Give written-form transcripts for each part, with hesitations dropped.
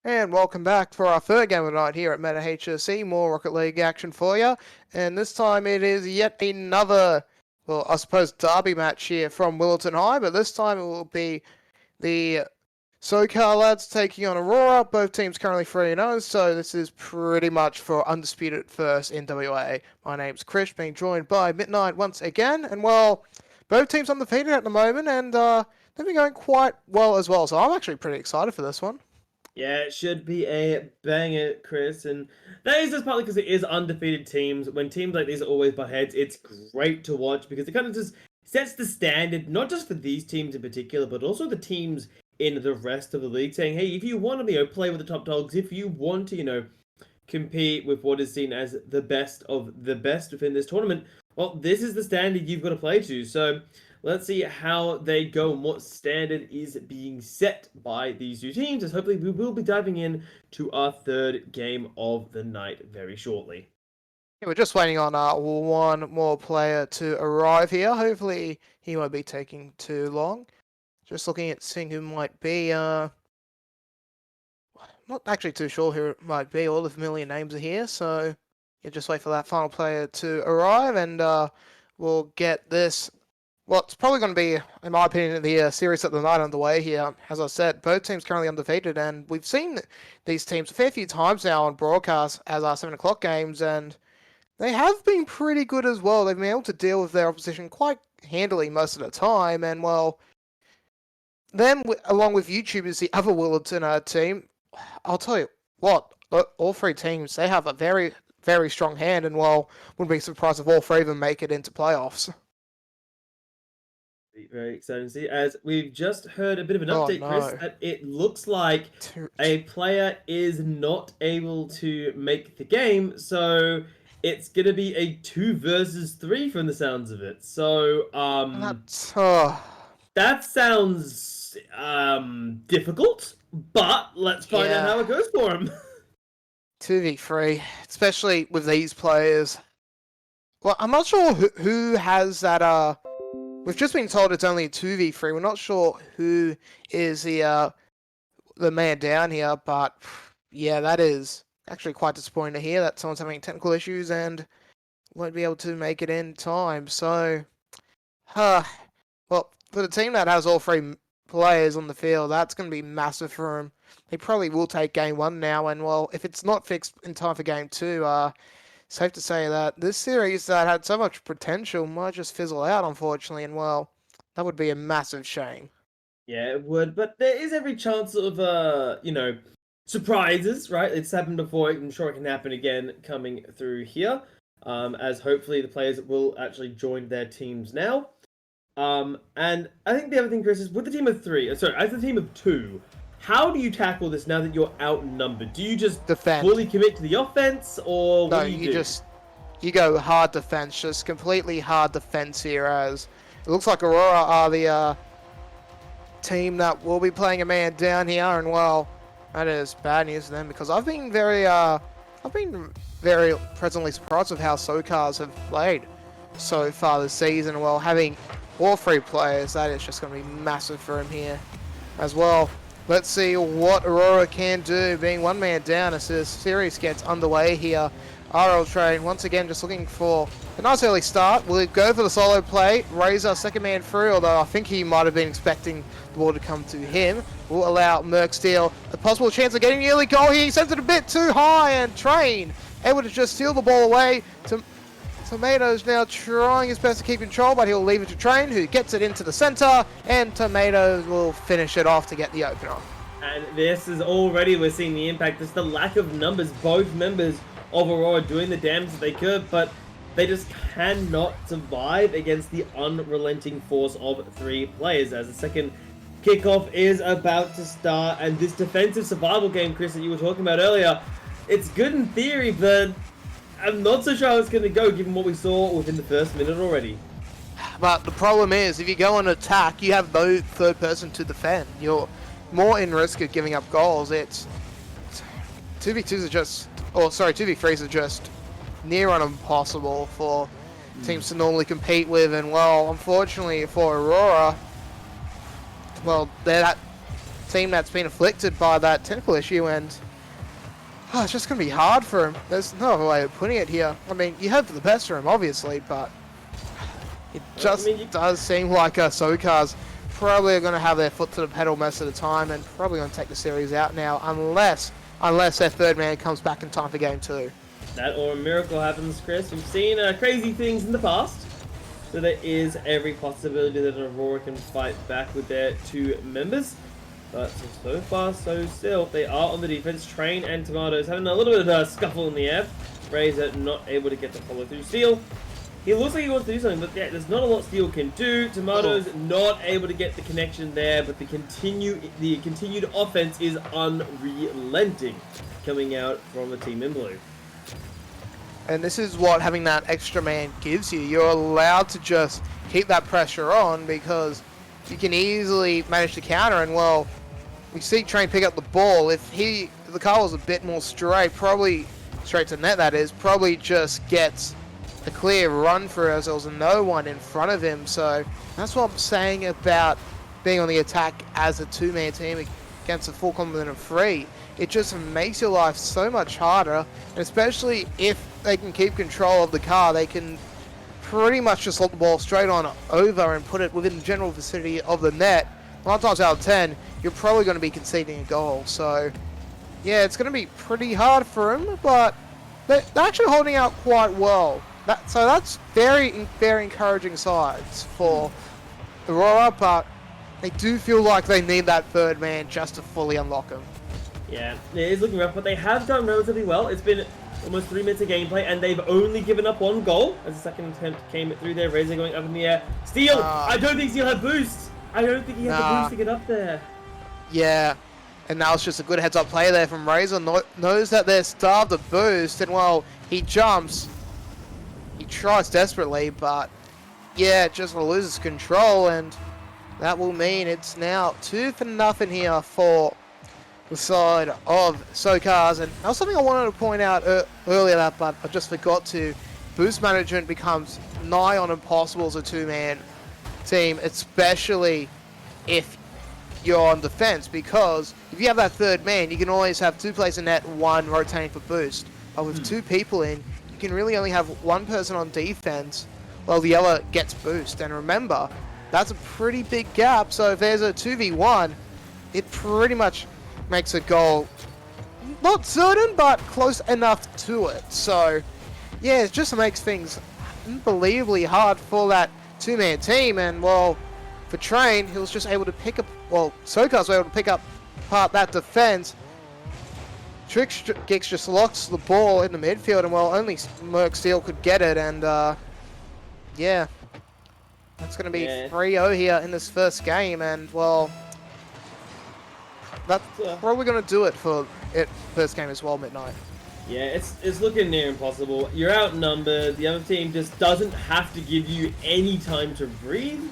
And welcome back for our third game of the night here at Meta HSE. More Rocket League action for you. And this time it is yet another, well, I suppose, derby match here from Willetton High. But this time it will be the SoCal lads taking on Aurora. Both teams currently 3-0, so this is pretty much for undisputed first in WA. My name's Chris, being joined by Midnight once again. And, well, both teams undefeated at the moment, and they've been going quite well as well. So I'm actually pretty excited for this one. Yeah, it should be a banger, Chris, and that is just partly because it is undefeated teams. When teams like these are always butt heads, it's great to watch because it kind of just sets the standard, not just for these teams in particular, but also the teams in the rest of the league, saying, hey, if you want to, play with the top dogs, if you want to, compete with what is seen as the best of the best within this tournament, well, this is the standard you've got to play to. So let's see how they go and what standard is being set by these two teams, as hopefully we will be diving in to our third game of the night very shortly. Yeah, we're just waiting on one more player to arrive here. Hopefully he won't be taking too long. Just looking at seeing who might be. Not actually too sure who it might be. All the familiar names are here, so yeah, just wait for that final player to arrive, and we'll get this. Well, it's probably going to be, in my opinion, the series at the night underway here. As I said, both teams currently undefeated, and we've seen these teams a fair few times now on broadcast as our 7 o'clock games, and they have been pretty good as well. They've been able to deal with their opposition quite handily most of the time, and well, them along with YouTube is the other Willetton team. I'll tell you what, all three teams, they have a very, very strong hand, and well, wouldn't be surprised if all three of them make it into playoffs. Very exciting to see. As we've just heard a bit of an update, Chris, that it looks like a player is not able to make the game, so it's gonna be a 2 versus 3 from the sounds of it. So that sounds difficult, but let's find out how it goes for him. 2v3, especially with these players. Well, I'm not sure who has that. We've just been told it's only a 2v3. We're not sure who is the man down here, but yeah, that is actually quite disappointing to hear that someone's having technical issues and won't be able to make it in time. So, well, for the team that has all three players on the field, that's going to be massive for them. They probably will take game 1 now, and well, if it's not fixed in time for game 2, safe to say that this series that had so much potential might just fizzle out, unfortunately, and well, that would be a massive shame. Yeah, it would, but there is every chance of, surprises, right? It's happened before, I'm sure it can happen again coming through here, as hopefully the players will actually join their teams now. And I think the other thing, Chris, is with the team of 3, sorry, as a team of 2, how do you tackle this now that you're outnumbered? Do you just defend, fully commit to the offense, or what do you do? You go hard defense, just completely hard defense here, as it looks like Aurora are the team that will be playing a man down here, and well, that is bad news for them because I've been very pleasantly surprised with how SoCals have played so far this season. Well, having all 3 players, that is just going to be massive for him here as well. Let's see what Aurora can do, being 1 man down as this series gets underway here. RL Train, once again, just looking for a nice early start. Will he go for the solo play, raise our second man through, although I think he might have been expecting the ball to come to him. Will allow Merc Steel a possible chance of getting the early goal here. He sends it a bit too high, and Train able to just steal the ball away. Tomatoes now trying his best to keep control, but he'll leave it to Train, who gets it into the center, and Tomatoes will finish it off to get the opener. And this is already, we're seeing the impact. Just the lack of numbers, both members of Aurora doing the damage that they could, but they just cannot survive against the unrelenting force of 3 players. As the second kickoff is about to start, and this defensive survival game, Chris, that you were talking about earlier, it's good in theory, but I'm not so sure how it's going to go, given what we saw within the first minute already. But the problem is, if you go on attack, you have no third person to defend. You're more in risk of giving up goals. It's 2v2s are just, 2v3s are just near on impossible for teams to normally compete with. And well, unfortunately for Aurora, well, team that's been afflicted by that technical issue, and it's just going to be hard for him. There's no other way of putting it here. I mean, you hope for the best for him, obviously, but it just does seem like SoCars probably are going to have their foot to the pedal most of the time and probably going to take the series out now, unless their third man comes back in time for game 2. That or a miracle happens, Chris. We've seen crazy things in the past, so there is every possibility that Aurora can fight back with their 2 members. But so far, so still, they are on the defense. Train and Tomatoes having a little bit of a scuffle in the air. Razor not able to get the follow through. Steel, he looks like he wants to do something, but yeah, there's not a lot Steel can do. Tomatoes not able to get the connection there, but the continued offense is unrelenting coming out from the team in blue. And this is what having that extra man gives you. You're allowed to just keep that pressure on because you can easily manage to counter. And well, we see Train pick up the ball. If the car was a bit more straight, probably straight to net that is, probably just gets a clear run for us. There was no one in front of him. So that's what I'm saying about being on the attack as a 2-man team against a full complement of 3. It just makes your life so much harder, and especially if they can keep control of the car, they can pretty much just lob the ball straight on over and put it within the general vicinity of the net. 9 times out of 10, you're probably going to be conceding a goal. So, yeah, it's going to be pretty hard for them, but they're actually holding out quite well. So that's very encouraging signs for Aurora, but they do feel like they need that third man just to fully unlock him. Yeah, it is looking rough, but they have done relatively well. It's been almost 3 minutes of gameplay, and they've only given up 1 goal as the second attempt came through there. Razor going up in the air. Steel! I don't think Steel had boost! I don't think he had the boost to get up there. Yeah, and now it's just a good heads-up play there from Razor. Knows that they're starved of boost, and well, he jumps. He tries desperately, but yeah, just loses control, and that will mean it's now 2-0 here for the side of SoCars. And that was something I wanted to point out earlier, but I just forgot to. Boost management becomes nigh on impossible as a 2-man team, especially if you're on defense, because if you have that third man, you can always have 2 players in net, 1 rotating for boost. But with 2 people in, you can really only have 1 person on defense while the other gets boost. And remember, that's a pretty big gap, so if there's a 2v1, it pretty much makes a goal not certain, but close enough to it. So yeah, it just makes things unbelievably hard for that 2-man team. And well, for Train, he was just able to pick up, well, SoCars were able to pick up part that defense. Trix just locks the ball in the midfield, and well, only Merc Steel could get it. And yeah, that's going to be 3-0 here in this first game. And well, that's probably going to do it for first game as well, Midnight. Yeah, it's looking near impossible. You're outnumbered. The other team just doesn't have to give you any time to breathe.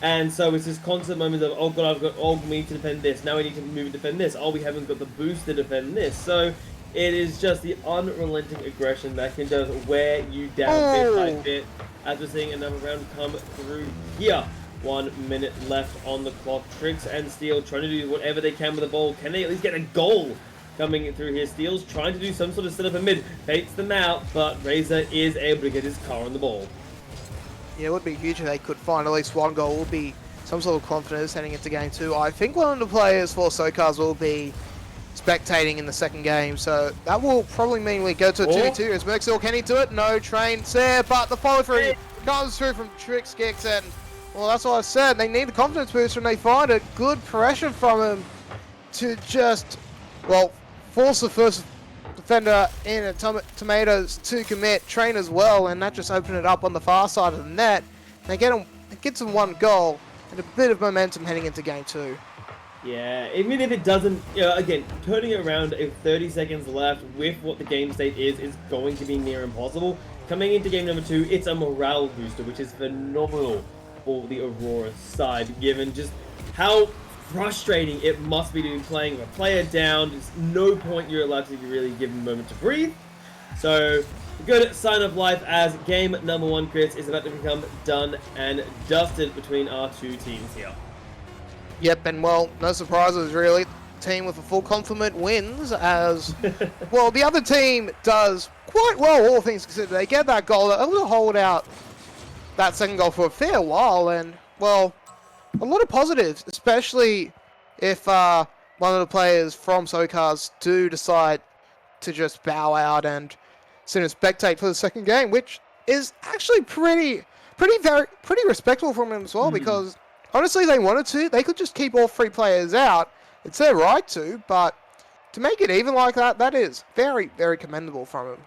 And so it's this constant moment of, oh god, we need to defend this. Now we need to move and defend this. Oh, we haven't got the boost to defend this. So it is just the unrelenting aggression that can just wear you down bit by bit. As we're seeing another round come through here. 1 minute left on the clock. Trix and Steel trying to do whatever they can with the ball. Can they at least get a goal coming through here? Steel's trying to do some sort of setup in mid. Baits them out, but Razor is able to get his car on the ball. Yeah, it would be huge if they could find at least 1 goal. It would be some sort of confidence heading into game 2. I think one of the players for SoCars will be spectating in the second game, so that will probably mean we go to a 2v2. Is Merxil, can he do it? No, Train's there, but the follow-through comes through from Trix Kicks, and well, that's what I said. They need the confidence boost, and they find it. Good pressure from him to just, well, force the first defender in a Tomatoes to commit. Train as well, and that just opened it up on the far side of the net. They gets them 1 goal and a bit of momentum heading into game 2. Yeah, even if it doesn't, you know, again, turning it around if 30 seconds left with what the game state is going to be near impossible. Coming into game number 2, it's a morale booster, which is phenomenal for the Aurora side, given just how frustrating it must be to be playing with a player down. There's no point you're allowed to really give him a moment to breathe. So, a good sign of life as game number 1, Chris, is about to become done and dusted between our 2 teams here. Yep, and well, no surprises really. Team with a full complement wins as, well, the other team does quite well, all things considered. They get that goal, they're able to hold out that second goal for a fair while, and, well, a lot of positives, especially if one of the players from SoCars do decide to just bow out and sit and spectate for the second game, which is actually pretty respectful from him as well, because honestly, they wanted to. They could just keep all three players out. It's their right to, but to make it even like that, that is very, very commendable from him.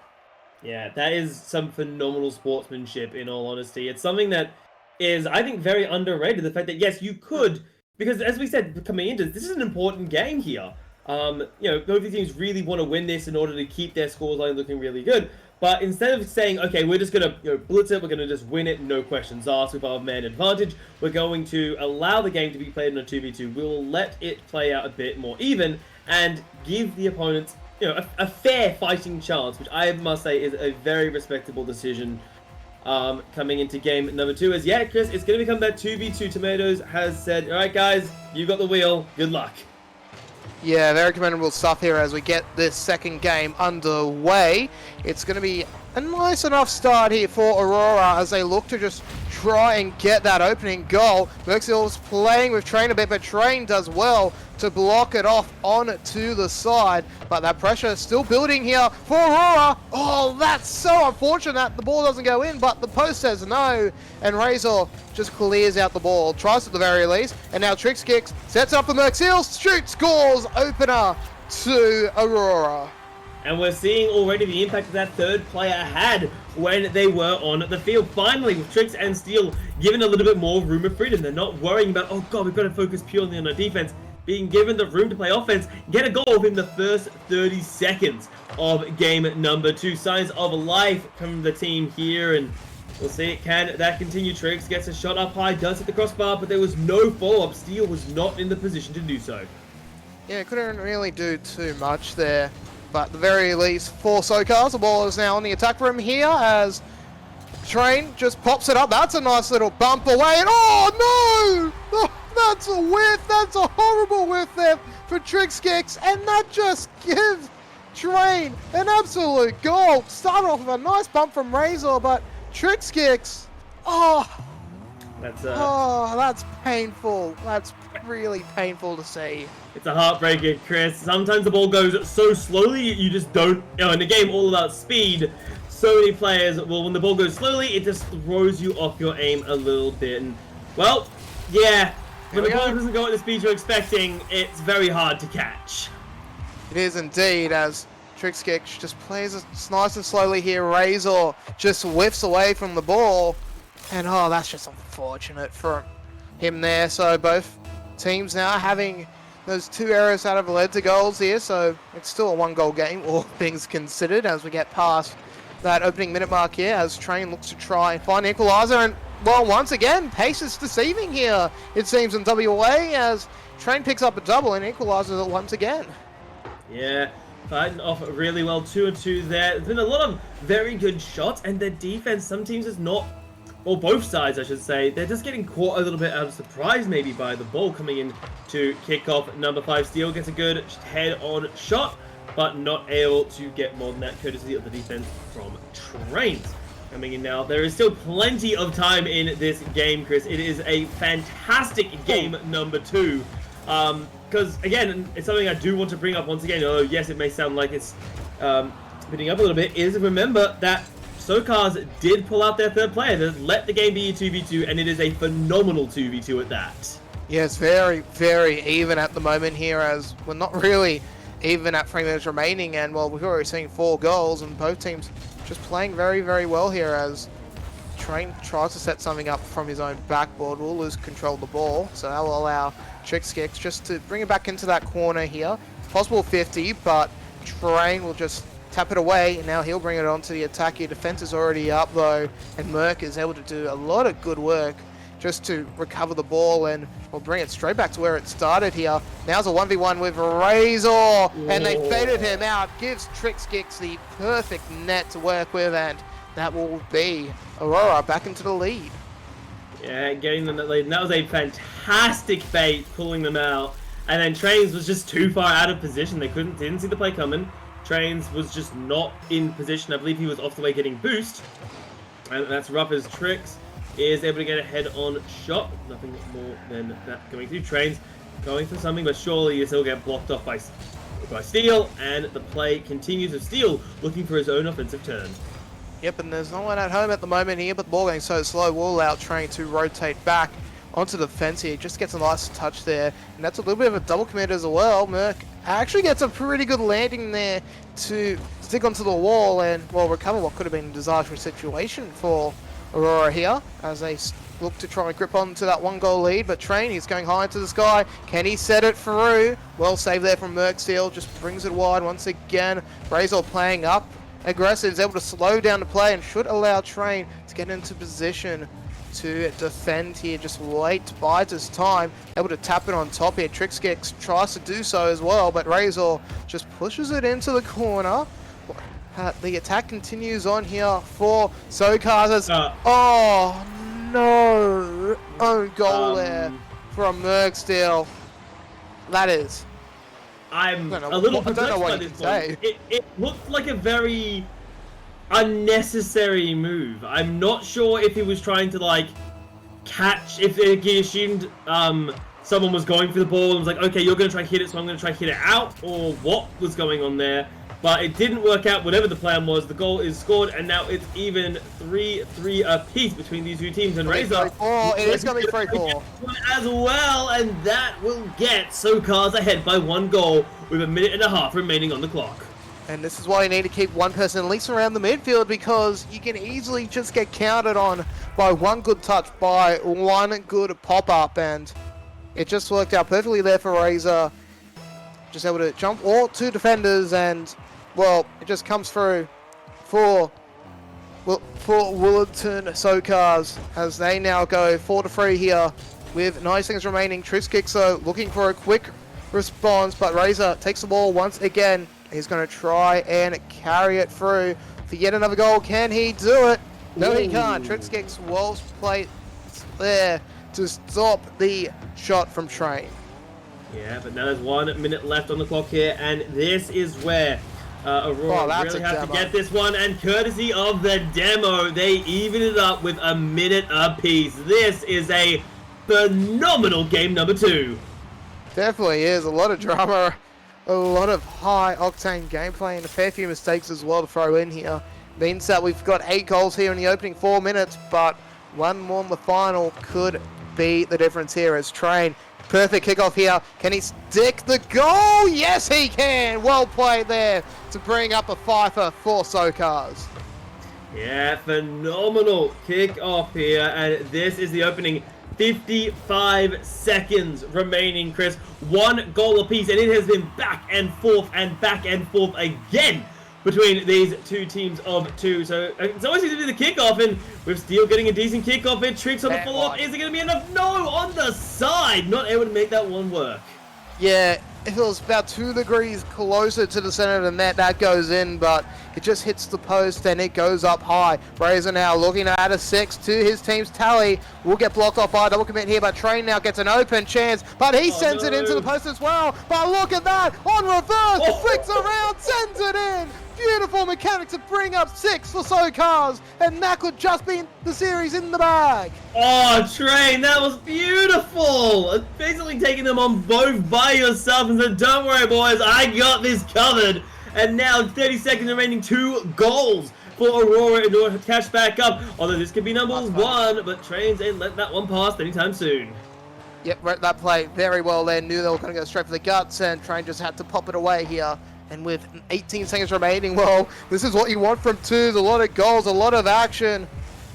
Yeah, that is some phenomenal sportsmanship, in all honesty. It's something that is, I think, very underrated. The fact that, yes, you could, because as we said, coming into this is an important game here. You know, both teams really want to win this in order to keep their scoreline looking really good. But instead of saying, okay, we're just going to blitz it, we're going to just win it, no questions asked with our man advantage, we're going to allow the game to be played in a 2v2. We'll let it play out a bit more even and give the opponents a fair fighting chance, which I must say is a very respectable decision coming into game number 2. As, yeah, Chris, it's going to become that 2v2. Tomatoes has said, all right, guys, you got the wheel. Good luck. Yeah, very commendable stuff here as we get this second game underway. It's going to be a nice enough start here for Aurora as they look to just try and get that opening goal. Merxill's playing with Train a bit, but Train does well to block it off onto the side. But that pressure is still building here for Aurora. Oh, that's so unfortunate that the ball doesn't go in, but the post says no. And Razor just clears out the ball, tries at the very least. And now Tricks kicks, sets up for Merxill, shoots, scores, opener to Aurora. And we're seeing already the impact that third player had when they were on the field. Finally, with Tricks and Steel given a little bit more room of freedom. They're not worrying about, oh god, we've got to focus purely on our defense. Being given the room to play offense, get a goal within the first 30 seconds of game number 2. Signs of life from the team here, and we'll see can that continue. Tricks gets a shot up high, does hit the crossbar, but there was no follow-up. Steel was not in the position to do so. Yeah, couldn't really do too much there. But at the very least, for SoCars, the ball is now on the attack room here as Train just pops it up. That's a nice little bump away. And oh no! Oh, that's a whiff. That's a horrible whiff there for Tricks Kicks. And that just gives Train an absolute goal. Started off with a nice bump from Razor, but Tricks Kicks, that's painful. That's really painful to see. It's a heartbreaker, Chris. Sometimes the ball goes so slowly, you just don't... in a game all about speed, so many players, well, when the ball goes slowly, it just throws you off your aim a little bit. And, well, yeah, when the ball doesn't go at the speed you're expecting, it's very hard to catch. It is indeed, as Tricks Kick just plays it nice and slowly here. Razor just whiffs away from the ball. And, oh, that's just unfortunate for him there. So both teams now having those 2 errors out of led to goals here, so it's still a 1-goal game, all things considered, as we get past that opening minute mark here, as Train looks to try and find an equaliser. And, well, once again, pace is deceiving here, it seems, in WA, as Train picks up a double and equalises it once again. Yeah, fighting off really well, 2-2 there. There's been a lot of very good shots, and their defense, some teams is not... or both sides, I should say, they're just getting caught a little bit out of surprise, maybe, by the ball coming in to kick off. Number 5, Steel gets a good head-on shot, but not able to get more than that, courtesy of the defense from Trains. Coming in now, there is still plenty of time in this game, Chris. It is a fantastic game number 2. Because, again, it's something I do want to bring up once again, although, yes, it may sound like it's spinning up a little bit, is remember that SoCars did pull out their third player to let the game be a 2v2, and it is a phenomenal 2v2 at that. Yes, very, very even at the moment here, as we're not really even at 3 minutes remaining, and, well, we've already seen 4 goals, and both teams just playing very, very well here as Train tries to set something up from his own backboard. Will lose control of the ball, so that will allow Tricks Kicks just to bring it back into that corner here. Possible 50, but Train will just tap it away, and now he'll bring it onto the attack here. Defense is already up though, and Merc is able to do a lot of good work just to recover the ball, and we'll bring it straight back to where it started here. Now's a 1v1 with Razor, and they faded him out. Gives Tricks Kicks the perfect net to work with, and that will be Aurora back into the lead. Yeah, getting them that lead. And that was a fantastic bait, pulling them out. And then Trains was just too far out of position. They didn't see the play coming. Trains was just not in position. I believe he was off the way getting boost. And that's rough as Tricks is able to get a head-on shot. Nothing more than that coming through. Trains going for something, but surely you still get blocked off by Steel. And the play continues with Steel looking for his own offensive turn. Yep, and there's no one at home at the moment here, but the ball going so slow, will allow Train to rotate back onto the fence here. Just gets a nice touch there, and that's a little bit of a double commit as well. Merc actually gets a pretty good landing there to stick onto the wall and, well, recover what could have been a disastrous situation for Aurora here, as they look to try and grip onto that 1-goal lead. But Train, he's going high into the sky. Can he set it through? Well saved there from Merc Steel, just brings it wide once again. Razor playing up aggressive, is able to slow down the play and should allow Train to get into position to defend here. Just wait, bides his time, able to tap it on top here. Trixkix tries to do so as well, but Razor just pushes it into the corner. The attack continues on here for Sokaz. Oh no! Own goal there from Merc Steel. That is. I'm a little perplexed by this one. It looked like a very unnecessary move. I'm not sure if he was trying to like catch, if he assumed someone was going for the ball and was like, okay, you're going to try hit it, so I'm going to try hit it out, or what was going on there. But it didn't work out, whatever the plan was. The goal is scored, and now it's even 3-3 apiece between these two teams. And Razor, it is going to be 3-4 as well, and that will get Sokaz ahead by 1 goal with 1.5 minutes remaining on the clock. And this is why you need to keep one person at least around the midfield, because you can easily just get counted on by one good touch, by one good pop-up, and it just worked out perfectly there for Razor. Just able to jump all 2 defenders, and well, it just comes through for Willetton Sokaz as they now go 4-3 here with 9 seconds remaining. Trixkix looking for a quick response, but Razor takes the ball once again. He's going to try and carry it through for yet another goal. Can he do it? No, he can't. Trixkix well played there to stop the shot from Train. Yeah, but now there's 1 minute left on the clock here, and this is where Aurora really have to get this one, and courtesy of the demo, they even it up with 1 minute apiece. This is a phenomenal game number 2. Definitely is. A lot of drama, a lot of high-octane gameplay, and a fair few mistakes as well to throw in here. Means that we've got 8 goals here in the opening 4 minutes, but 1 more in the final could be the difference here as Train. Perfect kickoff here. Can he stick the goal? Yes, he can. Well played there to bring up a fifer for Sokaz. Yeah, phenomenal kickoff here, and this is the opening 55 seconds remaining, Chris. 1 goal apiece, and it has been back and forth again between these 2 teams of 2. So it's always easy to do the kickoff, and with Steel getting a decent kickoff, it Tricks on the follow-up. Is it going to be enough? No, on the side. Not able to make that one work. Yeah, if it was about 2 degrees closer to the center of the net, that goes in, but it just hits the post and it goes up high. Razor now looking to add a 6 to his team's tally. Will get blocked off by a double commit here, but Train now gets an open chance, but he sends it into the post as well. But look at that, on reverse, flicks around, sends it in. Beautiful mechanic to bring up 6 for Sokaz, and that could just be the series in the bag. Oh, Train, that was beautiful. Basically taking them on both by yourself and said, don't worry, boys, I got this covered. And now 30 seconds remaining, 2 goals for Aurora in order to catch back up. Although this could be number 1, but Trains ain't let that one pass anytime soon. Yep, read that play very well there. Knew they were going to go straight for the guts, and Train just had to pop it away here. And with 18 seconds remaining, well, this is what you want from 2s. A lot of goals, a lot of action.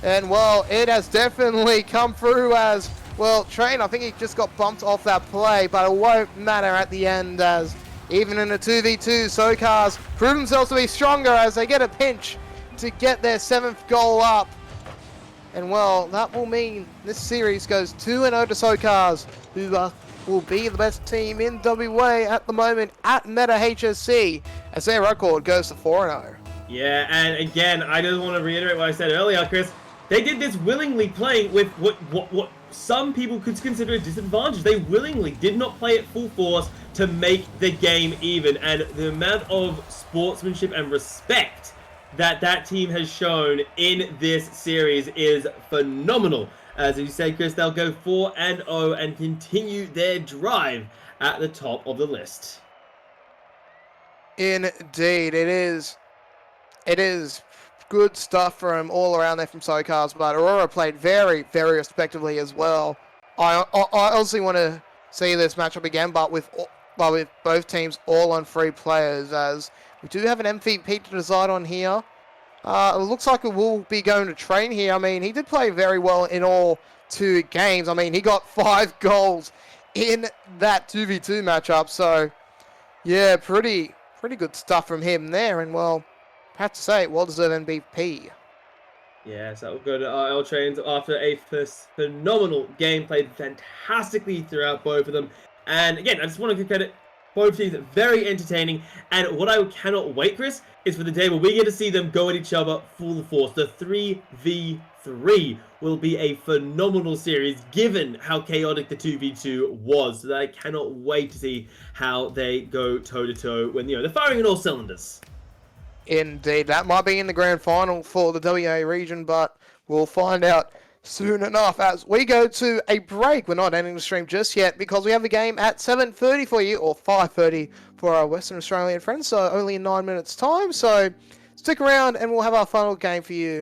And, well, it has definitely come through as, well, Train, I think he just got bumped off that play, but it won't matter at the end, as even in a 2v2, Sokaz prove themselves to be stronger as they get a pinch to get their 7th goal up. And, well, that will mean this series goes 2-0 to Sokaz, who will be the best team in WA at the moment at Meta HSE, as their record goes to 4-0. Yeah, and again, I just want to reiterate what I said earlier, Chris. They did this willingly, playing with what some people could consider a disadvantage. They willingly did not play at full force to make the game even, and the amount of sportsmanship and respect that team has shown in this series is phenomenal. As you say, Chris, they'll go 4-0 and continue their drive at the top of the list. Indeed, it is. It is good stuff from all around there from SoCars, but Aurora played very, very respectively as well. I honestly want to see this matchup again, but with both teams all on 3 players, as we do have an MVP to decide on here. It looks like it will be going to train here. I mean, he did play very well in all 2 games. I mean, he got 5 goals in that 2v2 matchup, so yeah, pretty good stuff from him there, and well, I have to say, well-deserved MVP. Yes, that will go to RL Trains after a phenomenal game, played fantastically throughout both of them. And again, I just want to credit both teams, very entertaining. And what I cannot wait, Chris, is for the day where we get to see them go at each other full force. The 3v3 will be a phenomenal series, given how chaotic the 2v2 was. So I cannot wait to see how they go toe-to-toe when, they're firing on all cylinders. Indeed, that might be in the grand final for the WA region, but we'll find out soon enough as we go to a break. We're not ending the stream just yet because we have a game at 7:30 for you, or 5:30 for our Western Australian friends, so only in 9 minutes time. So stick around and we'll have our final game for you